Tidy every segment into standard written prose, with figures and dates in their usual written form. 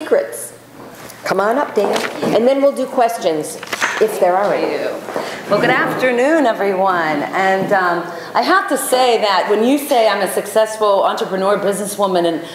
secrets. Come on up, Dan. And then we'll do questions, if there are any. Well, good afternoon, everyone. And I have to say that when you say I'm a successful entrepreneur, businesswoman, and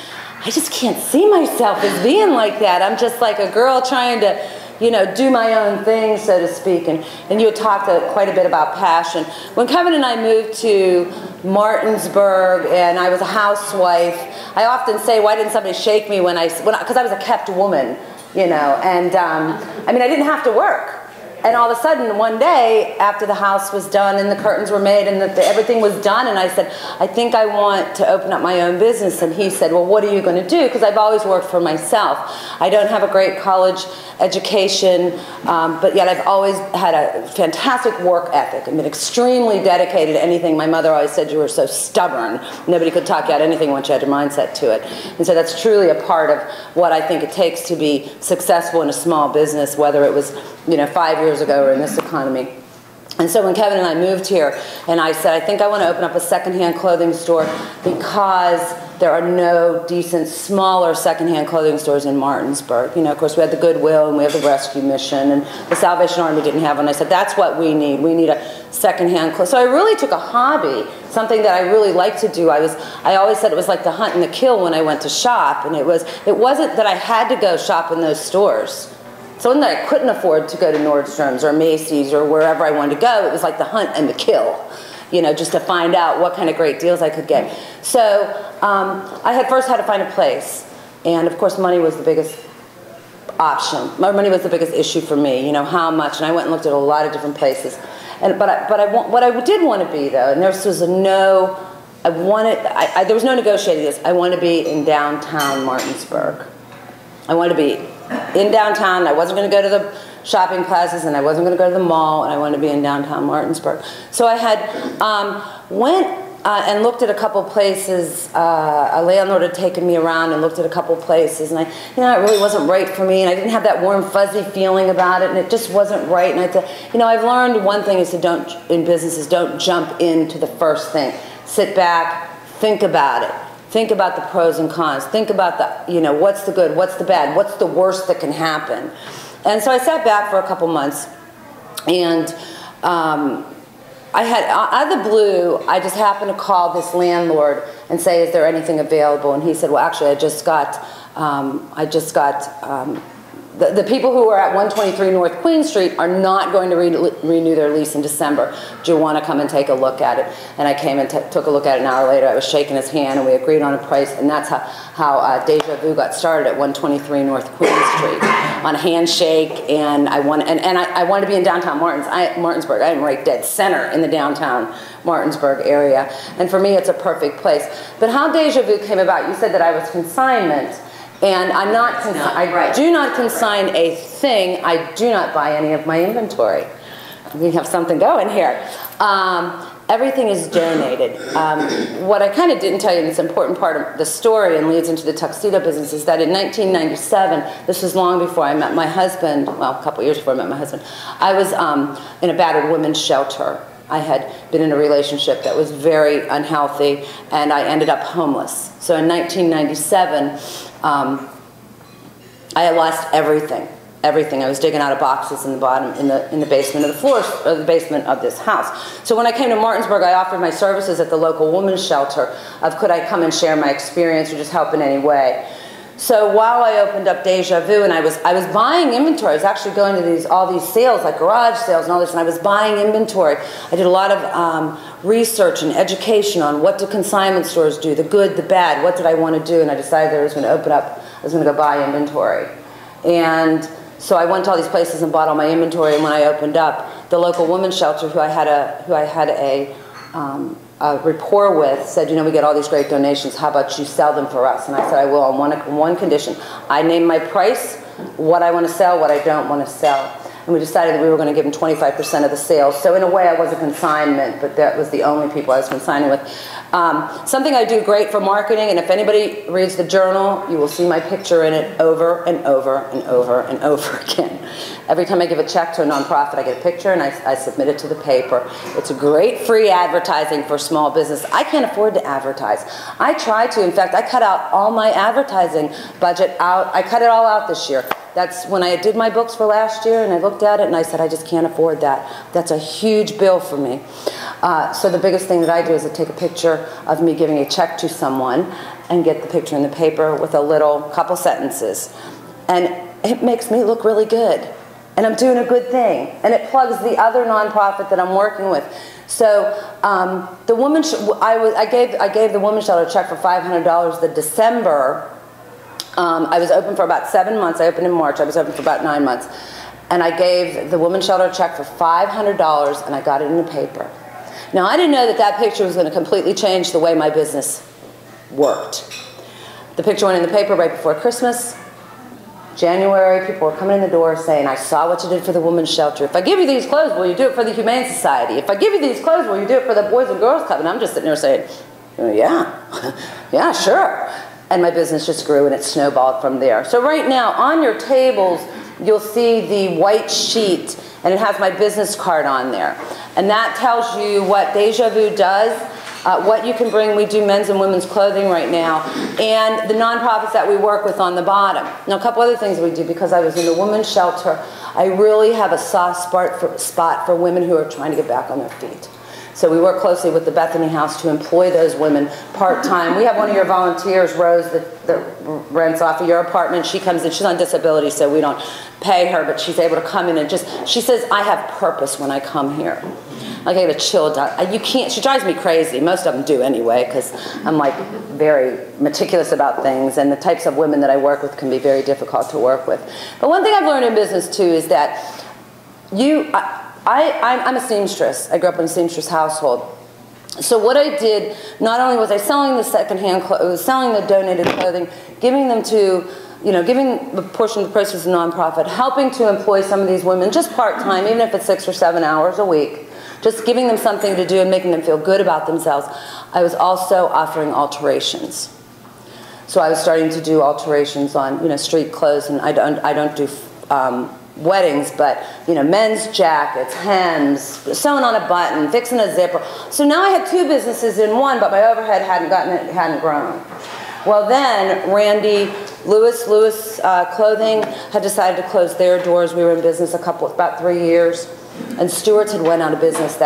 I just can't see myself as being like that. I'm just like a girl trying to, you know, do my own thing, so to speak. And you had talked quite a bit about passion. When Kevin and I moved to Martinsburg and I was a housewife, I often say, why didn't somebody shake me because I was a kept woman, you know, and I mean, I didn't have to work. And all of a sudden, one day, after the house was done and the curtains were made and everything was done, and I said, I think I want to open up my own business. And he said, well, what are you going to do? Because I've always worked for myself. I don't have a great college education, but yet I've always had a fantastic work ethic. I've been extremely dedicated to anything. My mother always said you were so stubborn. Nobody could talk you out of anything once you had your mindset to it. And so that's truly a part of what I think it takes to be successful in a small business, whether it was, you know, 5 years ago or in this economy. And so when Kevin and I moved here, and I said, I think I want to open up a secondhand clothing store because there are no decent, smaller secondhand clothing stores in Martinsburg. You know, of course, we had the Goodwill and we have the Rescue Mission, and the Salvation Army didn't have one. I said, that's what we need. We need a secondhand clothing. So I really took a hobby, something that I really like to do. I always said it was like the hunt and the kill when I went to shop, and it wasn't that I had to go shop in those stores. So it wasn't that I couldn't afford to go to Nordstrom's or Macy's or wherever I wanted to go. It was like the hunt and the kill, you know, just to find out what kind of great deals I could get. So I had first had to find a place. And of course, money was the biggest option. Money was the biggest issue for me, you know, how much. And I went and looked at a lot of different places. What I did want to be, though, and there was there was no negotiating this. I wanted to be in downtown Martinsburg. I wanted to be in downtown. I wasn't going to go to the shopping plazas, and I wasn't going to go to the mall, and I wanted to be in downtown Martinsburg. So I had went and looked at a couple places. A landlord had taken me around and looked at a couple places, and it really wasn't right for me, and I didn't have that warm, fuzzy feeling about it, and it just wasn't right. And I said, you know, I've learned one thing is in businesses, don't jump into the first thing. Sit back, think about it. Think about the pros and cons. Think about what's the good, what's the bad, what's the worst that can happen. And so I sat back for a couple months, and I had, out of the blue, I just happened to call this landlord and say, is there anything available? And he said, well, actually, the people who are at 123 North Queen Street are not going to renew their lease in December. Do you want to come and take a look at it? And I came and took a look at it an hour later. I was shaking his hand, and we agreed on a price, and that's how Deja Vu got started at 123 North Queen Street, on a handshake. And I wanted to be in downtown Martinsburg. I am right dead center in the downtown Martinsburg area, and for me, it's a perfect place. But how Deja Vu came about? You said that I was consignment. And I do not consign a thing. I do not buy any of my inventory. We have something going here. Everything is donated. What I kind of didn't tell you, and it's an important part of the story and leads into the tuxedo business, is that in 1997, this was long before I met my husband, well, a couple years before I met my husband, I was in a battered women's shelter. I had been in a relationship that was very unhealthy, and I ended up homeless. So in 1997, I had lost everything. Everything. I was digging out of boxes in the bottom, in the basement of the floor, or the basement of this house. So when I came to Martinsburg, I offered my services at the local women's shelter of could I come and share my experience or just help in any way. So while I opened up Deja Vu, and I was buying inventory, I was actually going to all these sales, like garage sales and all this, and I was buying inventory. I did a lot of research and education on what do consignment stores do, the good, the bad, what did I want to do, and I decided that I was going to open up, I was going to go buy inventory. And so I went to all these places and bought all my inventory, and when I opened up, the local women's shelter who I had a rapport with said, you know, we get all these great donations, how about you sell them for us? And I said, I will on one condition. I name my price, what I want to sell, what I don't want to sell. and we decided that we were going to give them 25% of the sales. So in a way, I was a consignment, but that was the only people I was consigning with. Something I do great for marketing, and if anybody reads the journal, you will see my picture in it over and over and over and over again. Every time I give a check to a nonprofit, I get a picture and I submit it to the paper. It's a great free advertising for small business. I can't afford to advertise. I try to. In fact, I cut out all my advertising budget out. I cut it all out this year. That's when I did my books for last year, and I looked at it and I said, I just can't afford that. That's a huge bill for me. So the biggest thing that I do is I take a picture of me giving a check to someone and get the picture in the paper with a little couple sentences. And it makes me look really good. And I'm doing a good thing. And it plugs the other nonprofit that I'm working with. So the woman, I gave the women's shelter a check for $500 the December. I was open for about 7 months. I opened in March. I was open for about 9 months. And I gave the women's shelter a check for $500, and I got it in the paper. Now, I didn't know that that picture was going to completely change the way my business worked. The picture went in the paper right before Christmas. January, people were coming in the door saying, I saw what you did for the women's shelter. If I give you these clothes, will you do it for the Humane Society? If I give you these clothes, will you do it for the Boys and Girls Club? And I'm just sitting there saying, yeah, yeah, sure. And my business just grew and it snowballed from there. So right now, on your tables, you'll see the white sheet, and it has my business card on there. And that tells you what Deja Vu does, what you can bring. We do men's and women's clothing right now, and the nonprofits that we work with on the bottom. Now, a couple other things we do. Because I was in the women's shelter, I really have a soft spot for women who are trying to get back on their feet. So we work closely with the Bethany House to employ those women part-time. We have one of your volunteers, Rose, that rents off of your apartment. She comes in, she's on disability, so we don't pay her, but she's able to come in and she says, I have purpose when I come here. I get a chill down. You can't, she drives me crazy. Most of them do anyway, because I'm like very meticulous about things, and the types of women that I work with can be very difficult to work with. But one thing I've learned in business too is that I'm a seamstress. I grew up in a seamstress household. So what I did, not only was I selling the secondhand clothes, selling the donated clothing, giving them to, giving a portion of the proceeds to the nonprofit, helping to employ some of these women just part-time, even if it's 6 or 7 hours a week, just giving them something to do and making them feel good about themselves. I was also offering alterations. So I was starting to do alterations on, street clothes, and I don't do weddings, but men's jackets, hems, sewing on a button, fixing a zipper. So now I had 2 businesses in one, but my overhead hadn't grown. Well, then Randy Lewis Clothing had decided to close their doors. We were in business about 3 years, and Stewart's had went out of business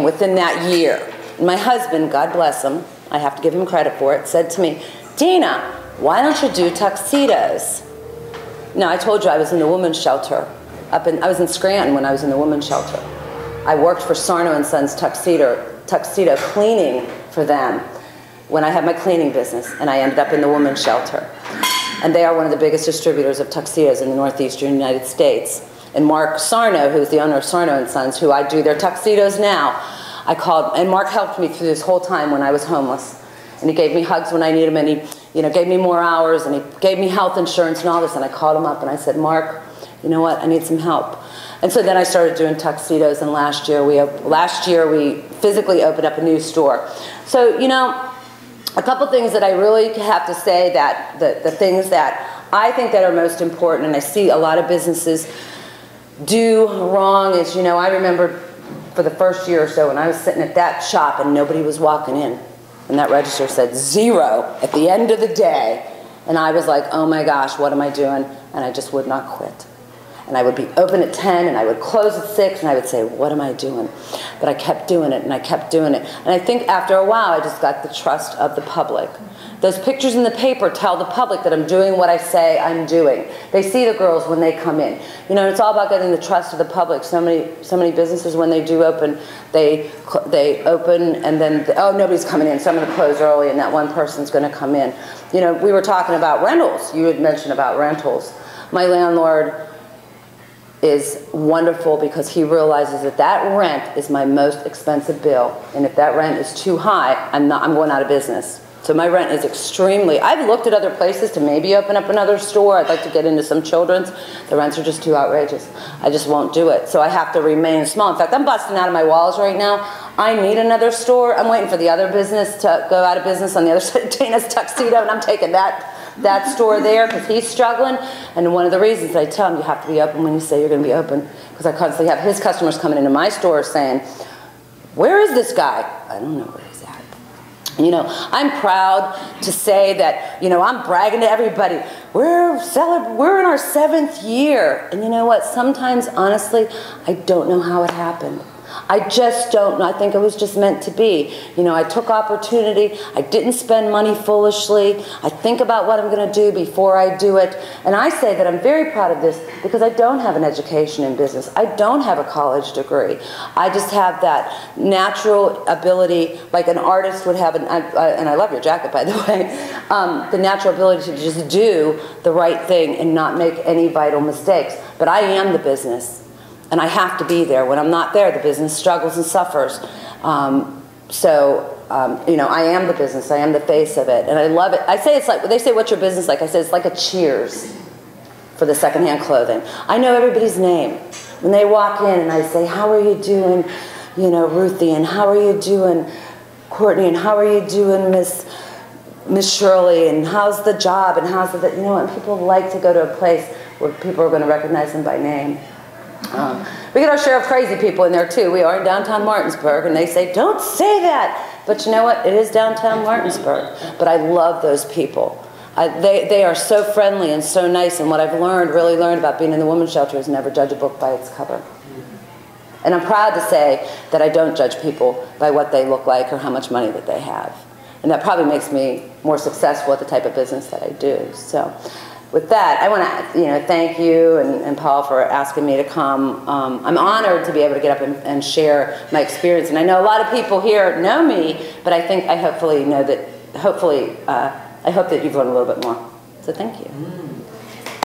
within that year. And my husband, God bless him, I have to give him credit for it, said to me, Dina, why don't you do tuxedos? Now, I told you I was in the women's shelter. I was in Scranton when I was in the women's shelter. I worked for Sarno & Sons tuxedo cleaning for them when I had my cleaning business, and I ended up in the women's shelter. And they are one of the biggest distributors of tuxedos in the northeastern United States. And Mark Sarno, who's the owner of Sarno & Sons, who I do their tuxedos now, I called, and Mark helped me through this whole time when I was homeless. And he gave me hugs when I needed him, and he gave me more hours, and he gave me health insurance and all this. And I called him up and I said, Mark, you know what, I need some help. And so then I started doing tuxedos, and last year we physically opened up a new store. So, a couple things that I really have to say, that the things that I think that are most important, and I see a lot of businesses do wrong, is, I remember for the first year or so when I was sitting at that shop and nobody was walking in, and that register said 0 at the end of the day. And I was like, oh my gosh, what am I doing? And I just would not quit. And I would be open at 10, and I would close at 6, and I would say, what am I doing? But I kept doing it, and I kept doing it. And I think after a while, I just got the trust of the public. Those pictures in the paper tell the public that I'm doing what I say I'm doing. They see the girls when they come in. It's all about getting the trust of the public. So many businesses, when they do open, they open, and then, oh, nobody's coming in, so I'm going to close early, and that one person's going to come in. We were talking about rentals. You had mentioned about rentals. My landlord is wonderful because he realizes that rent is my most expensive bill, and if that rent is too high, I'm going out of business. So my rent is extremely, I've looked at other places to maybe open up another store. I'd like to get into some children's. The rents are just too outrageous. I just won't do it. So I have to remain small. In fact, I'm busting out of my walls right now. I need another store. I'm waiting for the other business to go out of business on the other side of Dana's Tuxedo, and I'm taking that store there because he's struggling. And one of the reasons I tell him you have to be open when you say you're going to be open, because I constantly have his customers coming into my store saying, where is this guy? I don't know where he's at. You know, I'm proud to say that, you know, I'm bragging to everybody. We're in our 7th year. And you know what? Sometimes, honestly, I don't know how it happened. I just don't know. I think it was just meant to be. You know, I took opportunity. I didn't spend money foolishly. I think about what I'm going to do before I do it. And I say that I'm very proud of this because I don't have an education in business. I don't have a college degree. I just have that natural ability, like an artist would have, and I love your jacket, by the way, the natural ability to just do the right thing and not make any vital mistakes. But I am the business. And I have to be there. When I'm not there, the business struggles and suffers. You know, I am the business. I am the face of it. And I love it. I say it's like, they say, what's your business like? I say it's like a Cheers for the secondhand clothing. I know everybody's name. When they walk in and I say, how are you doing, you know, Ruthie? And how are you doing, Courtney? And how are you doing, Miss Shirley? And how's the job? And how's the, you know, and people like to go to a place where people are going to recognize them by name. We get our share of crazy people in there too. We are in downtown Martinsburg, and they say, don't say that. But you know what? It is downtown Martinsburg. But I love those people. They are so friendly and so nice, and what I've really learned about being in the women's shelter is never judge a book by its cover. And I'm proud to say that I don't judge people by what they look like or how much money that they have. And that probably makes me more successful at the type of business that I do. So with that, I want to, you know, thank you and Paul for asking me to come. I'm honored to be able to get up and share my experience. And I know a lot of people here know me, but I think I hopefully know that, I hope that you've learned a little bit more. So thank you.